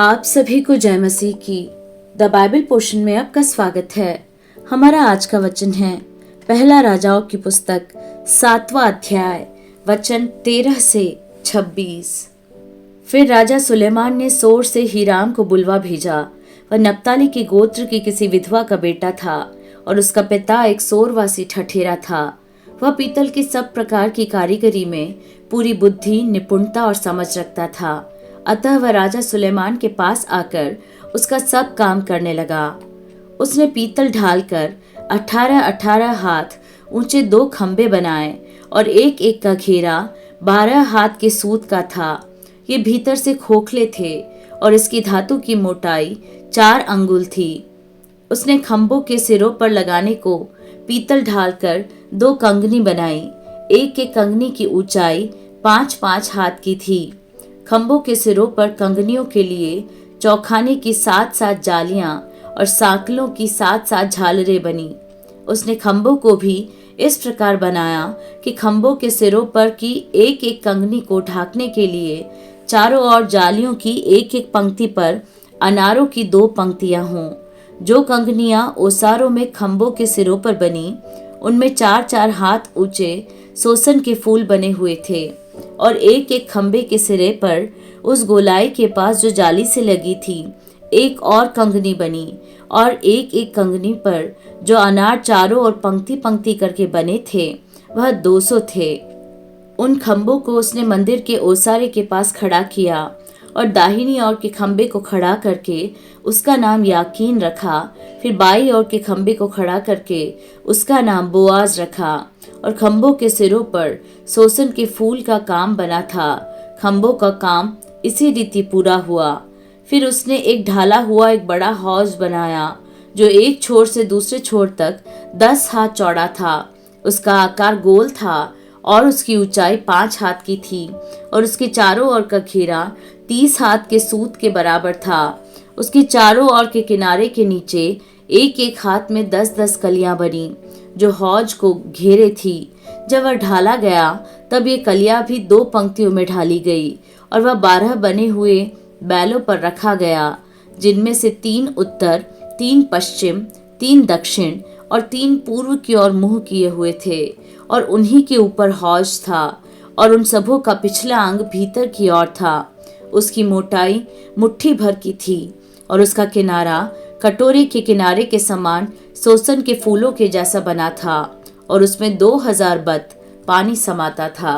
आप सभी को जय मसीह की द बाइबल पोर्शन में आपका स्वागत है। हमारा आज का वचन है पहला राजाओं की पुस्तक 7वां अध्याय वचन 13 से 26। फिर राजा सुलेमान ने सोर से हीराम को बुलवा भेजा। वह नप्ताली के गोत्र की किसी विधवा का बेटा था और उसका पिता एक सोरवासी ठठेरा था। वह पीतल की सब प्रकार की कारीगरी में पूरी बुद्धि, निपुणता और समझ रखता था। अतः वह राजा सुलेमान के पास आकर उसका सब काम करने लगा। उसने पीतल ढालकर 18-18 हाथ ऊंचे 2 खंबे बनाए और एक एक का घेरा 12 हाथ के सूत का था। ये भीतर से खोखले थे और इसकी धातु की मोटाई 4 अंगुल थी। उसने खंभों के सिरों पर लगाने को पीतल ढालकर 2 कंगनी बनाई। एक एक कंगनी की ऊंचाई 5-5 हाथ की थी। खंभों के सिरों पर कंगनियों के लिए चौखाने की 7-7 जालियां और साकलों की 7-7 झालरें बनी। उसने खंभों को भी इस प्रकार बनाया कि खंभों के सिरों पर की एक एक कंगनी को ढांकने के लिए चारों ओर जालियों की एक एक पंक्ति पर अनारों की 2 पंक्तियां हों। जो कंगनियां ओसारों में खंभों के सिरों पर बनी, उनमें 4-4 हाथ ऊंचे सोसन के फूल बने हुए थे और एक एक खंबे के सिरे पर उस गोलाई के पास जो जाली से लगी थी एक और कंगनी बनी और एक एक कंगनी पर जो अनार चारों ओर पंक्ति पंक्ति करके बने थे वह 200 थे। उन खंभों को उसने मंदिर के ओसारे के पास खड़ा किया और दाहिनी ओर के खंबे को खड़ा करके उसका नाम याकीन रखा। फिर बाई ओर के खंबे को खड़ा करके उसका नाम बोआज रखा और खंभों के सिरों पर सोसन के फूल का काम बना था। खंभों का काम इसी रीति पूरा हुआ। फिर उसने एक ढाला हुआ एक बड़ा हौज बनाया जो एक छोर से दूसरे छोर तक 10 हाथ चौड़ा था। उसका आकार गोल था और उसकी ऊंचाई 5 हाथ की थी और उसके चारों ओर का घेरा 30 हाथ के सूत के बराबर था। उसके चारों ओर के किनारे के नीचे एक एक हाथ में 10-10 कलियां बनी जो हौज को घेरे थी। जब वह ढाला गया तब ये कलियां भी 2 पंक्तियों में ढाली गई और वह 12 बने हुए बैलों पर रखा गया, जिनमें से 3 उत्तर, 3 पश्चिम, 3 दक्षिण और 3 पूर्व की ओर मुंह किए हुए थे और उन्हीं के ऊपर हौज था और उन सबों का पिछला अंग भीतर की ओर था। उसकी मोटाई मुट्ठी भर की थी और उसका किनारा कटोरे के किनारे के समान सोसन के फूलों के जैसा बना था और उसमें 2000 बत पानी समाता था।